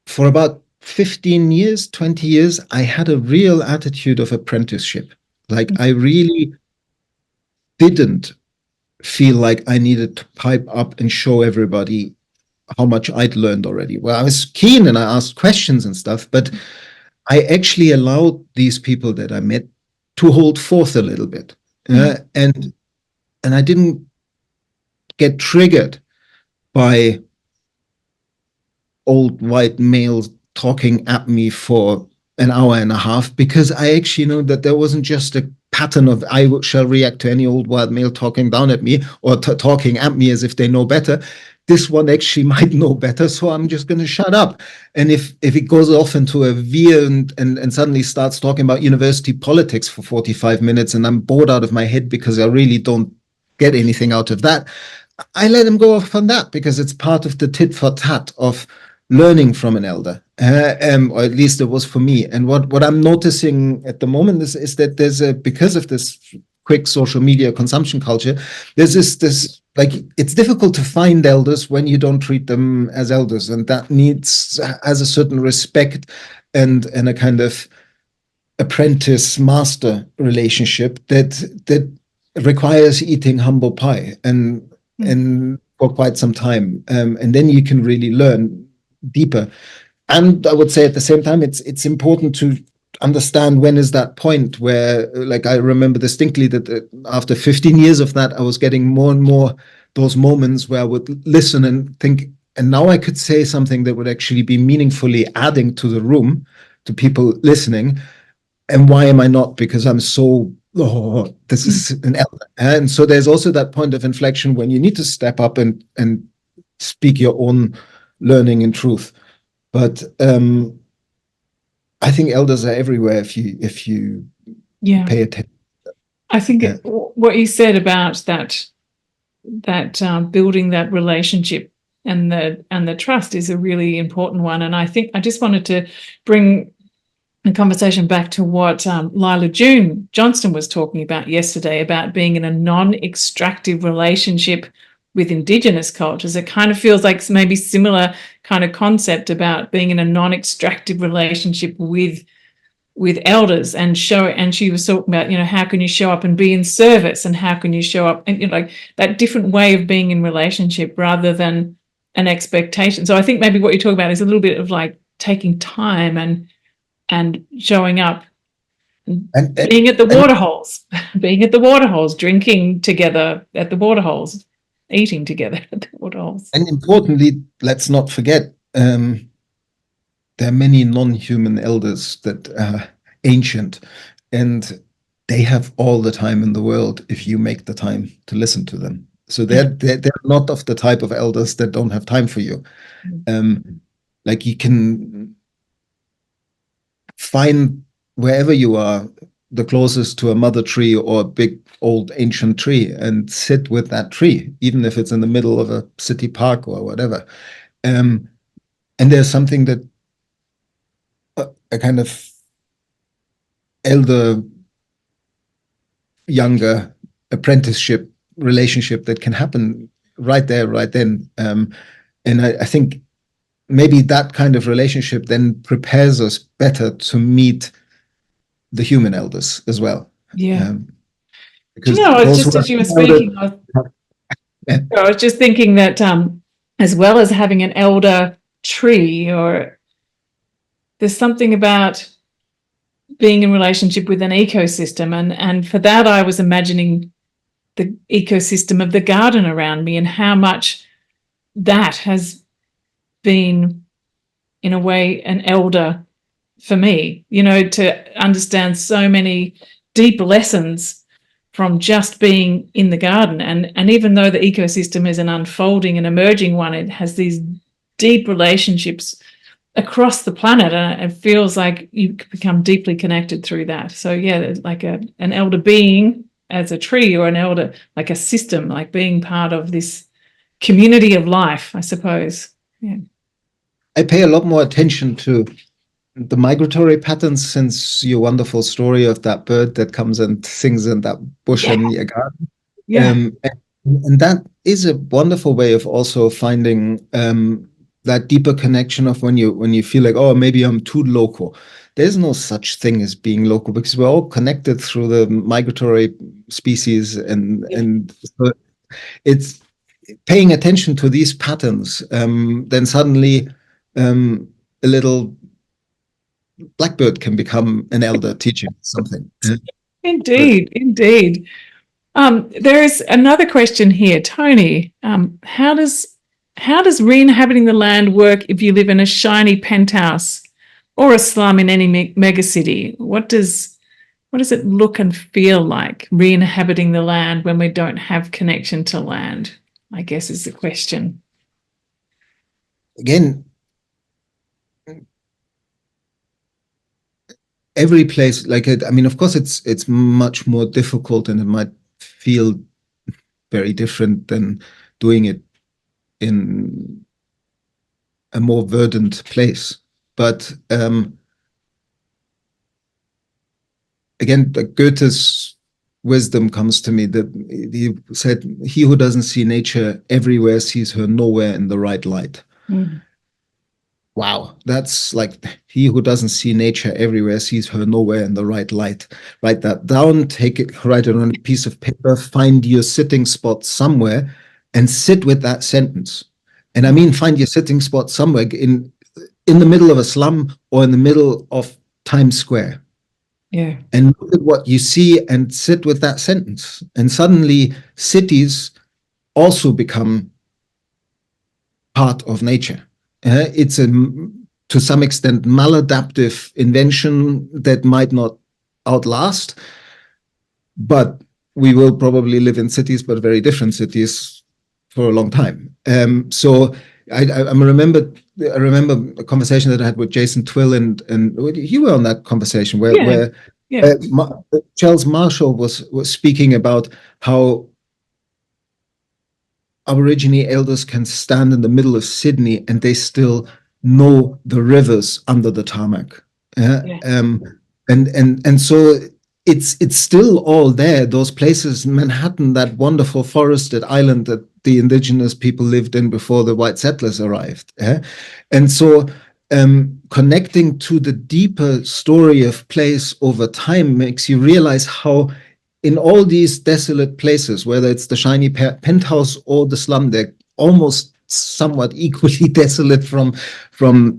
for about 15 years, 20 years, I had a real attitude of apprenticeship. Like, I really didn't feel like I needed to pipe up and show everybody how much I'd learned already. Well, I was keen and I asked questions and stuff, but I actually allowed these people that I met to hold forth a little bit. And I didn't get triggered by old white males talking at me for an hour and a half, because I actually know that there wasn't just a pattern of I shall react to any old white male talking down at me or talking at me as if they know better. This one actually might know better, so I'm just going to shut up. And if it goes off into a veer and suddenly starts talking about university politics for 45 minutes, and I'm bored out of my head because I really don't get anything out of that, I let him go off on that, because it's part of the tit for tat of learning from an elder, or at least it was for me. And what I'm noticing at the moment is that there's because of this quick social media consumption culture, there's this like, it's difficult to find elders when you don't treat them as elders, and that has a certain respect and a kind of apprentice master relationship that requires eating humble pie and for quite some time, and then you can really learn deeper. And I would say at the same time, it's important to understand when is that point where, like, I remember distinctly that after 15 years of that, I was getting more and more those moments where I would listen and think, and now I could say something that would actually be meaningfully adding to the room, to people listening. And why am I not? Because I'm so, this is an elder. And so there's also that point of inflection when you need to step up and speak your own learning and truth. But I think elders are everywhere if you pay attention. I think what you said about that building that relationship and the trust is a really important one. And I think I just wanted to bring the conversation back to what Lila June Johnston was talking about yesterday, about being in a non-extractive relationship with Indigenous cultures. It kind of feels like maybe similar kind of concept about being in a non-extractive relationship with elders, and she was talking about, how can you show up and be in service, and how can you show up, and like that different way of being in relationship rather than an expectation. So I think maybe what you're talking about is a little bit of like taking time and showing up, and being at the waterholes, drinking together at the waterholes, eating together at the waterholes. And importantly, let's not forget, there are many non-human elders that are ancient, and they have all the time in the world if you make the time to listen to them. So they're not of the type of elders that don't have time for you. Like, you can find wherever you are the closest to a mother tree or a big old ancient tree and sit with that tree, even if it's in the middle of a city park or whatever. And there's something that a kind of elder younger apprenticeship relationship that can happen right there, right then. And I think maybe that kind of relationship then prepares us better to meet the human elders as well. Because it's just as you were speaking, I was just thinking that as well as having an elder tree, or there's something about being in relationship with an ecosystem. And for that, I was imagining the ecosystem of the garden around me and how much that has been, in a way, an elder for me, to understand so many deep lessons from just being in the garden. And even though the ecosystem is an unfolding and emerging one, it has these deep relationships across the planet, and it feels like you become deeply connected through that. So yeah, like an elder being as a tree, or an elder like a system, like being part of this community of life, I suppose. Yeah. I pay a lot more attention to the migratory patterns, since your wonderful story of that bird that comes and sings in that bush in your garden. Yeah. And that is a wonderful way of also finding that deeper connection of when you feel like, oh, maybe I'm too local. There's no such thing as being local, because we're all connected through the migratory species, and so it's paying attention to these patterns. Then suddenly a little blackbird can become an elder teaching something. Indeed, indeed. There is another question here, Tony. How does re-inhabiting the land work if you live in a shiny penthouse or a slum in any megacity? What does it look and feel like, re-inhabiting the land when we don't have connection to land, I guess, is the question. Again, every place, like it, I mean, of course, it's much more difficult, and it might feel very different than doing it in a more verdant place. But again, Goethe's wisdom comes to me, that he said, "He who doesn't see nature everywhere sees her nowhere in the right light." Mm. Wow, that's like, he who doesn't see nature everywhere sees her nowhere in the right light. Write that down, take it, write it on a piece of paper, find your sitting spot somewhere, and sit with that sentence. And I mean, find your sitting spot somewhere in the middle of a slum or in the middle of Times Square. Yeah. And look at what you see and sit with that sentence. And suddenly cities also become part of nature. It's to some extent, maladaptive invention that might not outlast, but we will probably live in cities, but very different cities, for a long time. So I remember a conversation that I had with Jason Twill, and you were on that conversation where Charles Marshall was speaking about how Aborigine elders can stand in the middle of Sydney and they still know the rivers under the tarmac. And so it's still all there. Those places, Manhattan, that wonderful forested island that the indigenous people lived in before the white settlers arrived. And so connecting to the deeper story of place over time makes you realize how, in all these desolate places, whether it's the shiny penthouse or the slum, they're almost somewhat equally desolate from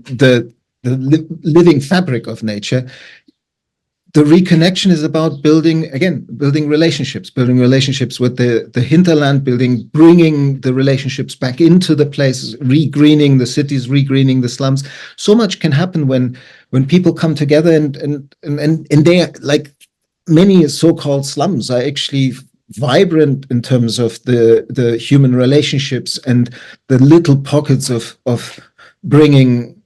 the living fabric of nature. The reconnection is about building relationships with the hinterland, bringing the relationships back into the places, regreening the cities, regreening the slums. So much can happen when people come together, and they are like, many so-called slums are actually vibrant in terms of the human relationships and the little pockets of bringing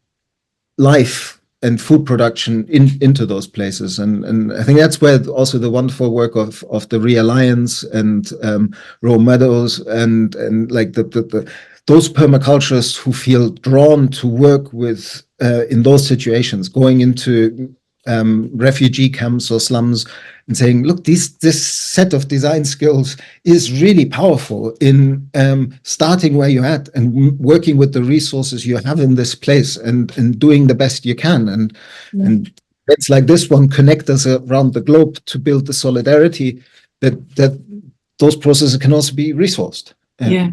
life and food production into those places. And I think that's where also the wonderful work of the Realliance and Raw Meadows and like those permaculturists who feel drawn to work with in those situations, going into refugee camps or slums and saying, look, this set of design skills is really powerful in starting where you're at and working with the resources you have in this place and doing the best you can. And it's like this one, connect us around the globe to build the solidarity that those processes can also be resourced. Yeah.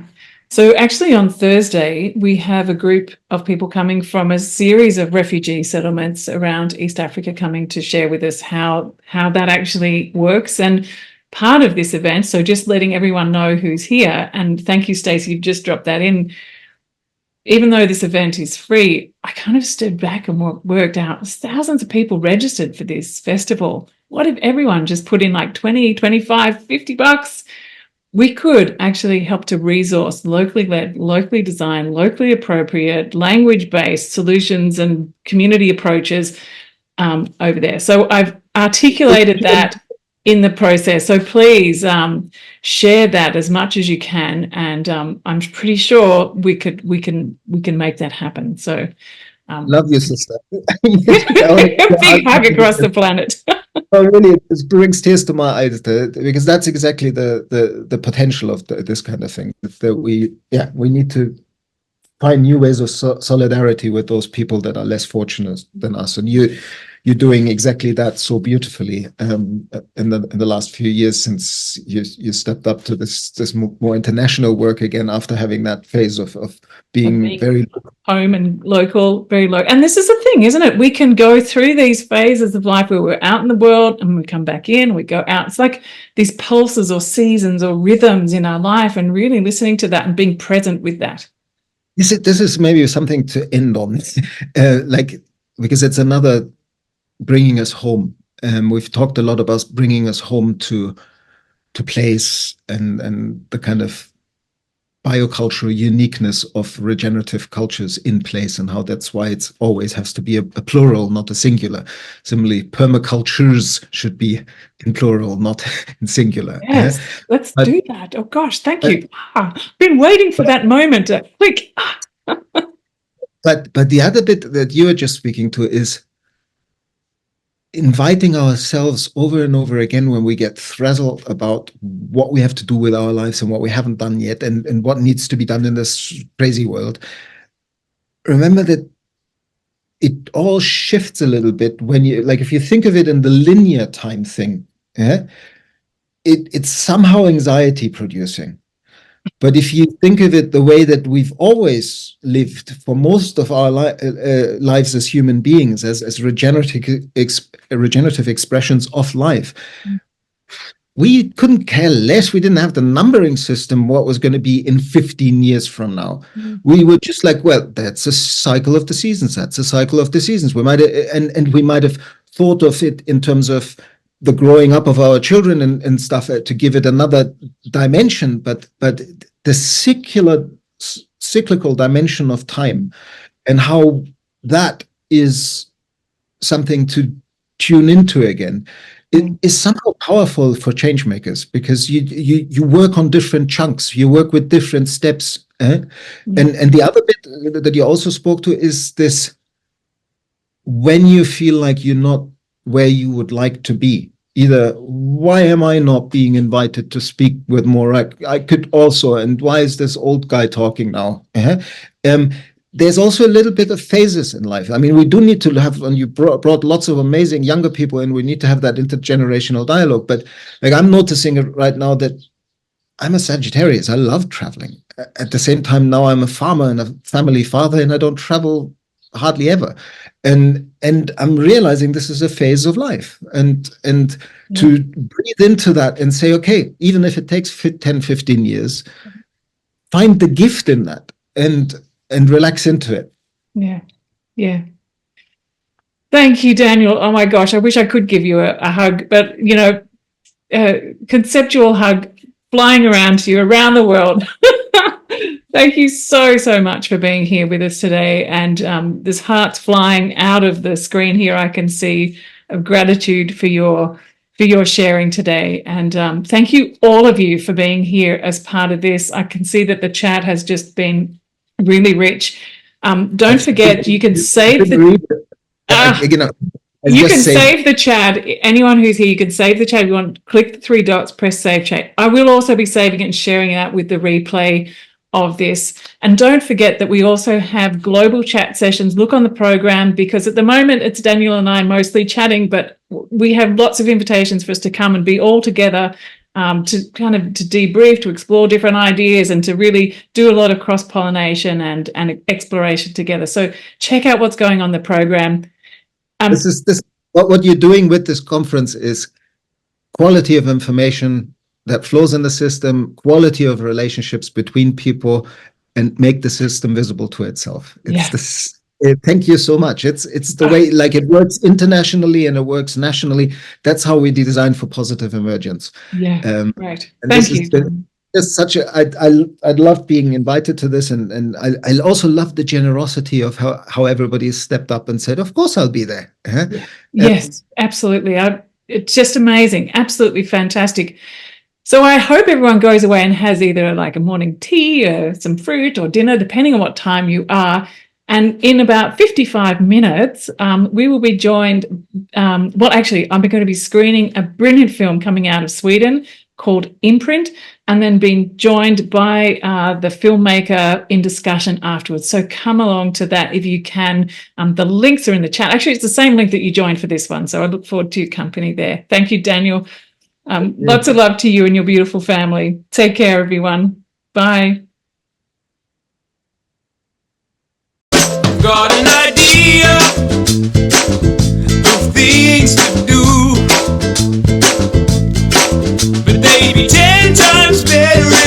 So actually on Thursday, we have a group of people coming from a series of refugee settlements around East Africa coming to share with us how that actually works. And part of this event, so just letting everyone know who's here, and thank you, Stacey, you've just dropped that in. Even though this event is free, I kind of stood back and worked out thousands of people registered for this festival. What if everyone just put in like 20, 25, 50 bucks? We could actually help to resource locally led, locally designed, locally appropriate, language-based solutions and community approaches over there. So I've articulated that in the process. So please share that as much as you can, and I'm pretty sure we can make that happen. So Love you, sister. a big hug across the planet. Oh, really, it brings tears to my eyes because that's exactly the potential of this kind of thing. That we need to find new ways of solidarity with those people that are less fortunate than us, and you're doing exactly that so beautifully in the last few years since you stepped up to this more international work again after having that phase of being very home and local, very low. And this is the thing, isn't it? We can go through these phases of life where we're out in the world and we come back in, we go out. It's like these pulses or seasons or rhythms in our life, and really listening to that and being present with that. This is maybe something to end on, because it's another bringing us home. We've talked a lot about bringing us home to place and the kind of biocultural uniqueness of regenerative cultures in place, and how that's why it always has to be a plural, not a singular. Similarly, permacultures should be in plural, not in singular. Yes, let's do that. Oh gosh, thank you. Been waiting for that moment to click. But the other bit that you were just speaking to is inviting ourselves over and over again when we get frazzled about what we have to do with our lives and what we haven't done yet, and what needs to be done in this crazy world. Remember that it all shifts a little bit when you, like, if you think of it in the linear time thing, it's somehow anxiety producing. But if you think of it the way that we've always lived for most of our lives as human beings, as regenerative expressions of life, we couldn't care less. We didn't have the numbering system, what was going to be in 15 years from now. We were just like, well, that's a cycle of the seasons. That's a cycle of the seasons. We might have thought of it in terms of the growing up of our children and stuff to give it another dimension, but the cyclical dimension of time and how that is something to tune into again, it is somehow powerful for change makers, because you work on different chunks, you work with different steps. And the other bit that you also spoke to is this: when you feel like you're not where you would like to be, either why am I not being invited to speak with Morag? I could also, and why is this old guy talking now? There's also a little bit of phases in life. I mean, we do need to have, and you brought lots of amazing younger people in, we need to have that intergenerational dialogue. But like, I'm noticing it right now that I'm a Sagittarius. I love traveling. At the same time, now I'm a farmer and a family father, and I don't travel hardly ever. And I'm realizing this is a phase of life, and to breathe into that and say, okay, even if it takes 10, 15 years, find the gift in that and relax into it. Yeah. Thank you, Daniel. Oh my gosh, I wish I could give you a hug, but a conceptual hug flying around to you around the world. Thank you so much for being here with us today. And this heart's flying out of the screen here, I can see, of gratitude for your sharing today. And thank you, all of you, for being here as part of this. I can see that the chat has just been really rich. Don't forget, you can save save the chat. Anyone who's here, you can save the chat. If you want, click the three dots, press save chat. I will also be saving it and sharing it out with the replay of this. And don't forget that we also have global chat sessions. Look on the program, because at the moment it's Daniel and I mostly chatting, but we have lots of invitations for us to come and be all together to kind of to debrief, to explore different ideas, and to really do a lot of cross-pollination and exploration together. So check out what's going on in the program. What you're doing with this conference is quality of information that flows in the system, quality of relationships between people, and make the system visible to itself. Thank you so much. It's the way, like, it works internationally and it works nationally. That's how we design for positive emergence. Yeah, right. Thank you. It's such a. I'd love being invited to this, and I also love the generosity of how everybody has stepped up and said, "Of course, I'll be there." Yeah. Yes, absolutely. It's just amazing. Absolutely fantastic. So I hope everyone goes away and has either like a morning tea or some fruit or dinner, depending on what time you are. And in about 55 minutes, we will be joined. I'm going to be screening a brilliant film coming out of Sweden called Imprint, and then being joined by the filmmaker in discussion afterwards. So come along to that if you can. The links are in the chat. Actually, it's the same link that you joined for this one. So I look forward to your company there. Thank you, Daniel. Lots of love to you and your beautiful family. Take care, everyone. Bye. Got an idea of things to do, but they'd be 10 times better